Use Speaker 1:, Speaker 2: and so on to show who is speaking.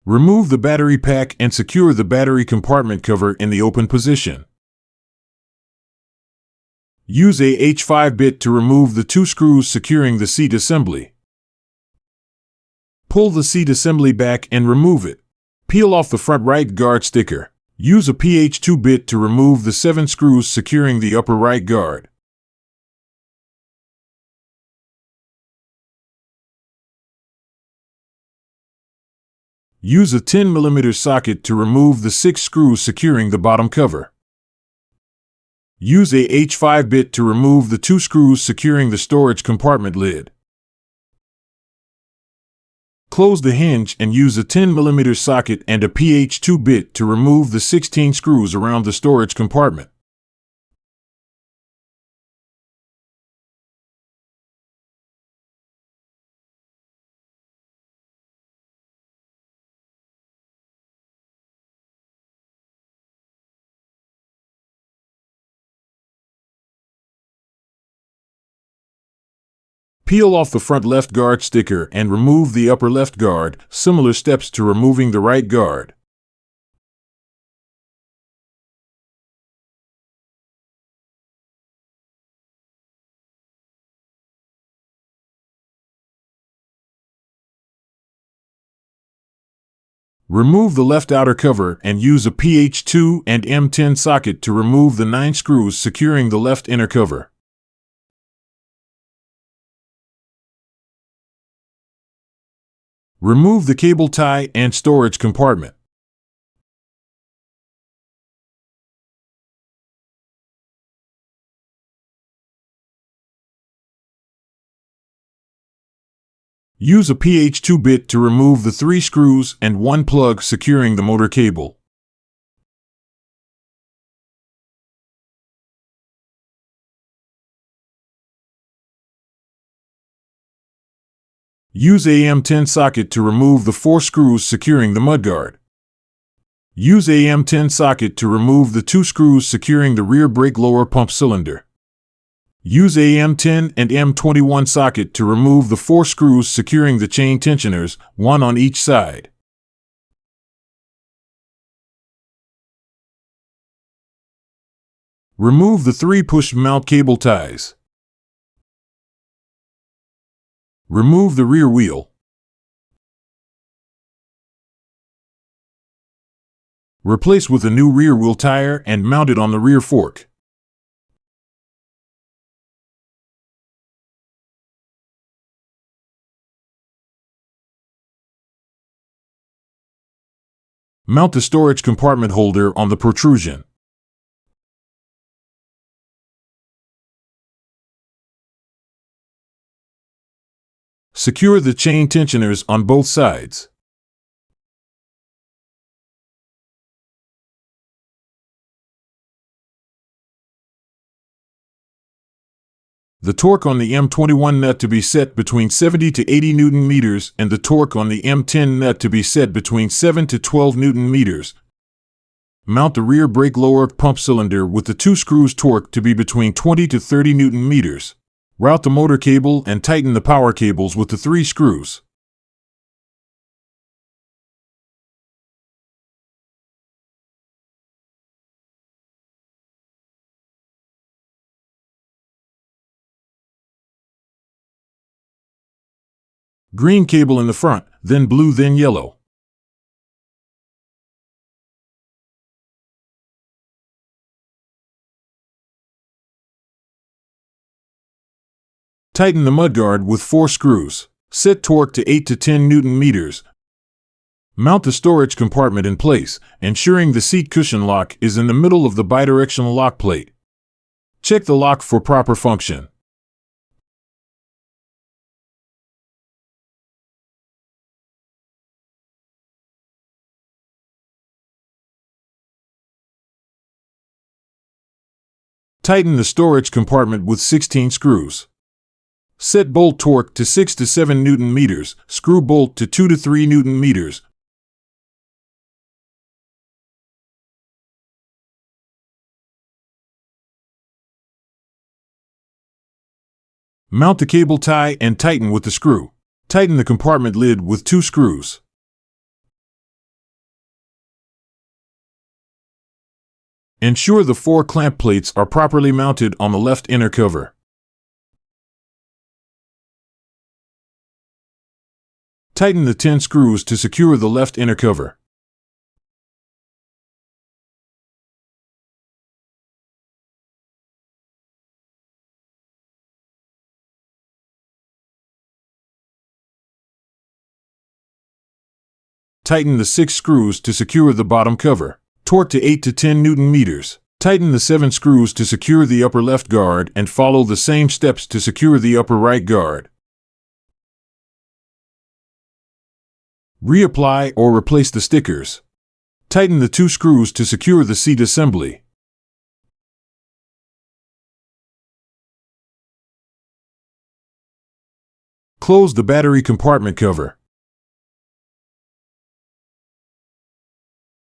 Speaker 1: Remove the battery pack and secure the battery compartment cover in the open position. Use a H5 bit to remove the 2 screws securing the seat assembly. Pull the seat assembly back and remove it. Peel off the front right guard sticker. Use a PH2 bit to remove the 7 screws securing the upper right guard. Use a 10mm socket to remove the 6 screws securing the bottom cover. Use a H5 bit to remove the 2 screws securing the storage compartment lid. Close the hinge and use a 10mm socket and a PH2 bit to remove the 16 screws around the storage compartment. Peel off the front left guard sticker and remove the upper left guard, similar steps to removing the right guard. Remove the left outer cover and use a PH2 and M10 socket to remove the 9 screws securing the left inner cover. Remove the cable tie and storage compartment. Use a PH2 bit to remove the 3 screws and 1 plug securing the motor cable. Use a M10 socket to remove the 4 screws securing the mudguard. Use a M10 socket to remove the 2 screws securing the rear brake lower pump cylinder. Use a M10 and M21 socket to remove the 4 screws securing the chain tensioners, 1 on each side. Remove the 3 push mount cable ties. Remove the rear wheel. Replace with a new rear wheel tire and mount it on the rear fork. Mount the storage compartment holder on the protrusion. Secure the chain tensioners on both sides. The torque on the M21 nut to be set between 70 to 80 Newton meters and the torque on the M10 nut to be set between 7 to 12 Newton meters. Mount the rear brake lower pump cylinder with the 2 screws torque to be between 20 to 30 Newton meters. Route the motor cable and tighten the power cables with the 3 screws. Green cable in the front, then blue, then yellow. Tighten the mudguard with 4 screws. Set torque to 8 to 10 Newton meters. Mount the storage compartment in place, ensuring the seat cushion lock is in the middle of the bidirectional lock plate. Check the lock for proper function. Tighten the storage compartment with 16 screws. Set bolt torque to 6 to 7 Newton meters, screw bolt to 2 to 3 Newton meters. Mount the cable tie and tighten with the screw. Tighten the compartment lid with 2 screws. Ensure the 4 clamp plates are properly mounted on the left inner cover. Tighten the 10 screws to secure the left inner cover. Tighten the 6 screws to secure the bottom cover. Torque to 8 to 10 Newton meters. Tighten the 7 screws to secure the upper left guard and follow the same steps to secure the upper right guard. Reapply or replace the stickers. Tighten the 2 screws to secure the seat assembly. Close the battery compartment cover.